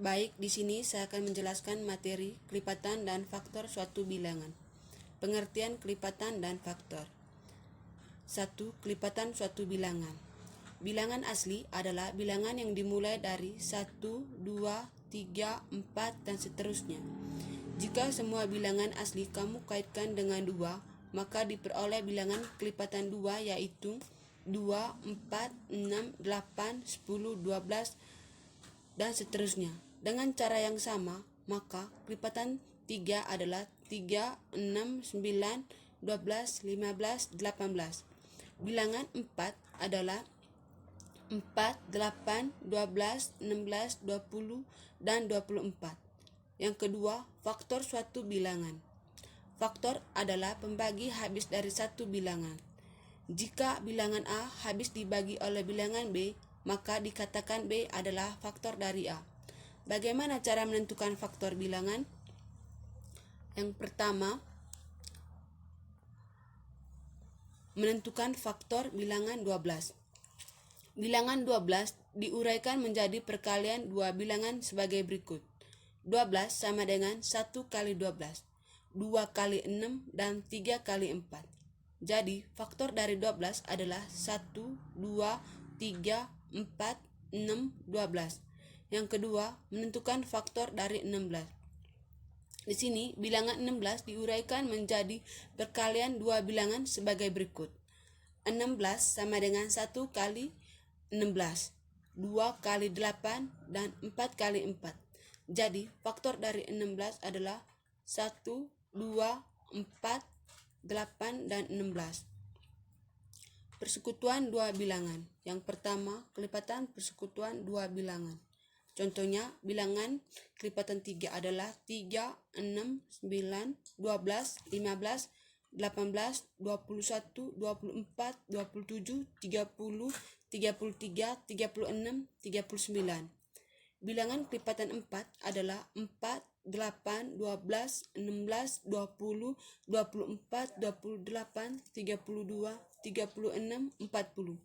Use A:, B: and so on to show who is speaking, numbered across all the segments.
A: Baik, di sini saya akan menjelaskan materi kelipatan dan faktor suatu bilangan. Pengertian kelipatan dan faktor. 1. Kelipatan suatu bilangan. Bilangan asli adalah bilangan yang dimulai dari 1, 2, 3, 4, dan seterusnya. Jika semua bilangan asli kamu kaitkan dengan 2, maka diperoleh bilangan kelipatan 2 yaitu 2, 4, 6, 8, 10, 12, dan seterusnya. Dengan cara yang sama, maka kelipatan 3 adalah 3, 6, 9, 12, 15, 18. Bilangan 4 adalah 4, 8, 12, 16, 20, dan 24. Yang kedua, faktor suatu bilangan. Faktor adalah pembagi habis dari satu bilangan. Jika bilangan A habis dibagi oleh bilangan B, maka dikatakan B adalah faktor dari A. Bagaimana cara menentukan faktor bilangan? Yang pertama, menentukan faktor bilangan 12. Bilangan 12 diuraikan menjadi perkalian dua bilangan sebagai berikut. 12 sama dengan 1 kali 12, 2 kali 6, dan 3 kali 4. Jadi, faktor dari 12 adalah 1, 2, 3, 4, 6, 12. Yang kedua, menentukan faktor dari 16. Di sini, bilangan 16 diuraikan menjadi perkalian dua bilangan sebagai berikut. 16 sama dengan 1 kali 16, 2 kali 8, dan 4 kali 4. Jadi, faktor dari 16 adalah 1, 2, 4, 8, dan 16. Persekutuan dua bilangan. Yang pertama, kelipatan persekutuan dua bilangan. Contohnya, bilangan kelipatan 3 adalah 3, 6, 9, 12, 15, 18, 21, 24, 27, 30, 33, 36, 39. Bilangan kelipatan 4 adalah 4, 8, 12, 16, 20, 24, 28, 32, 36, 40.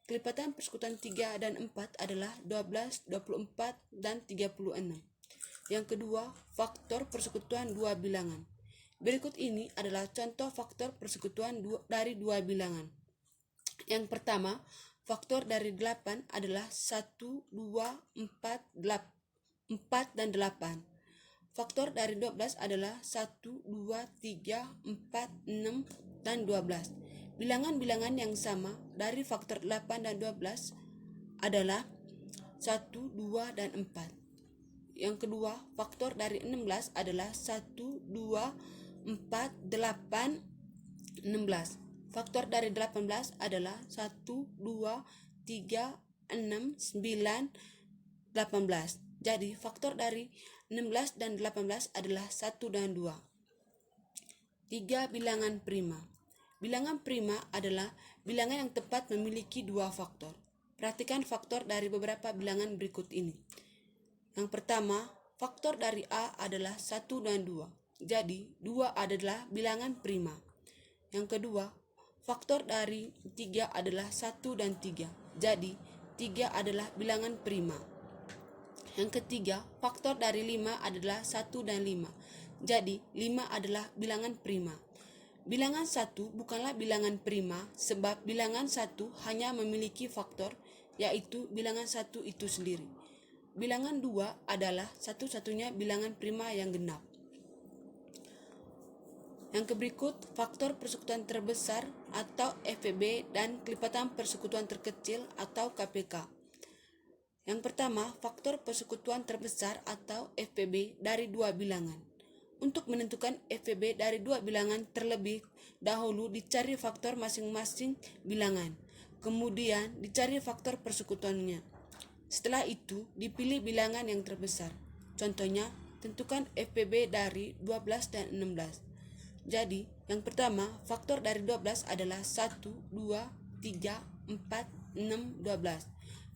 A: Kelipatan persekutuan 3 dan 4 adalah 12, 24, dan 36. Yang kedua, faktor persekutuan dua bilangan. Berikut ini adalah contoh faktor persekutuan dari dua bilangan. Yang pertama, faktor dari 8 adalah 1, 2, 4, 4, dan 8. Faktor dari 12 adalah 1, 2, 3, 4, 6, dan 12. Bilangan-bilangan yang sama dari faktor 8 dan 12 adalah 1, 2, dan 4. Yang kedua, faktor dari 16 adalah 1, 2, 4, 8, 16. Faktor dari 18 adalah 1, 2, 3, 6, 9, 18. Jadi, faktor dari 16 dan 18 adalah 1 dan 2. 3. Bilangan prima. Bilangan prima adalah bilangan yang tepat memiliki dua faktor. Perhatikan faktor dari beberapa bilangan berikut ini. Yang pertama, faktor dari A adalah 1 dan 2. Jadi, 2 adalah bilangan prima. Yang kedua, faktor dari 3 adalah 1 dan 3. Jadi, 3 adalah bilangan prima. Yang ketiga, faktor dari 5 adalah 1 dan 5. Jadi, 5 adalah bilangan prima. Bilangan 1 bukanlah bilangan prima sebab bilangan 1 hanya memiliki faktor, yaitu bilangan 1 itu sendiri. Bilangan 2 adalah satu-satunya bilangan prima yang genap. Yang berikut, faktor persekutuan terbesar atau FPB dan kelipatan persekutuan terkecil atau KPK. Yang pertama, faktor persekutuan terbesar atau FPB dari dua bilangan. Untuk menentukan FPB dari dua bilangan terlebih dahulu dicari faktor masing-masing bilangan. Kemudian dicari faktor persekutuannya. Setelah itu, dipilih bilangan yang terbesar. Contohnya, tentukan FPB dari 12 dan 16. Jadi, yang pertama, faktor dari 12 adalah 1, 2, 3, 4, 6, 12.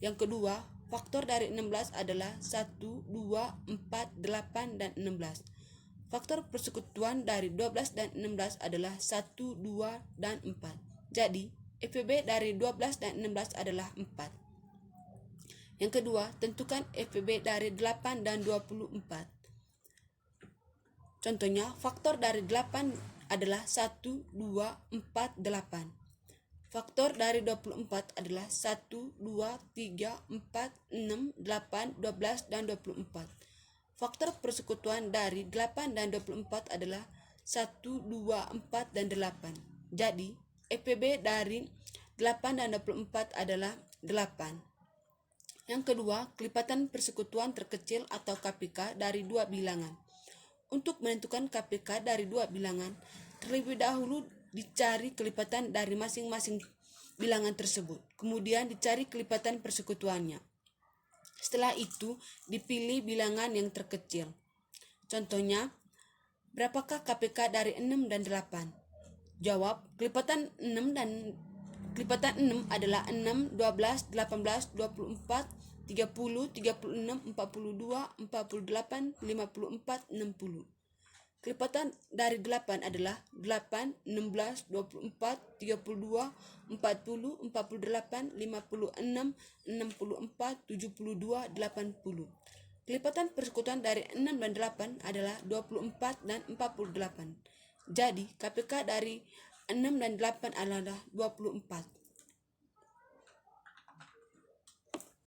A: Yang kedua, faktor dari 16 adalah 1, 2, 4, 8, dan 16. Faktor persekutuan dari 12 dan 16 adalah 1, 2, dan 4. Jadi, FPB dari 12 dan 16 adalah 4. Yang kedua, tentukan FPB dari 8 dan 24. Contohnya, faktor dari 8 adalah 1, 2, 4, 8. Faktor dari 24 adalah 1, 2, 3, 4, 6, 8, 12, dan 24. Faktor persekutuan dari 8 dan 24 adalah 1, 2, 4, dan 8. Jadi, FPB dari 8 dan 24 adalah 8. Yang kedua, kelipatan persekutuan terkecil atau KPK dari dua bilangan. Untuk menentukan KPK dari dua bilangan, terlebih dahulu dicari kelipatan dari masing-masing bilangan tersebut. Kemudian dicari kelipatan persekutuannya. Setelah itu, dipilih bilangan yang terkecil. Contohnya, berapakah KPK dari 6 dan 8? Jawab, kelipatan 6 adalah 6, 12, 18, 24, 30, 36, 42, 48, 54, 60. Kelipatan dari 8 adalah 8, 16, 24, 32, 40, 48, 56, 64, 72, 80. Kelipatan persekutuan dari 6 dan 8 adalah 24 dan 48. Jadi, KPK dari 6 dan 8 adalah 24.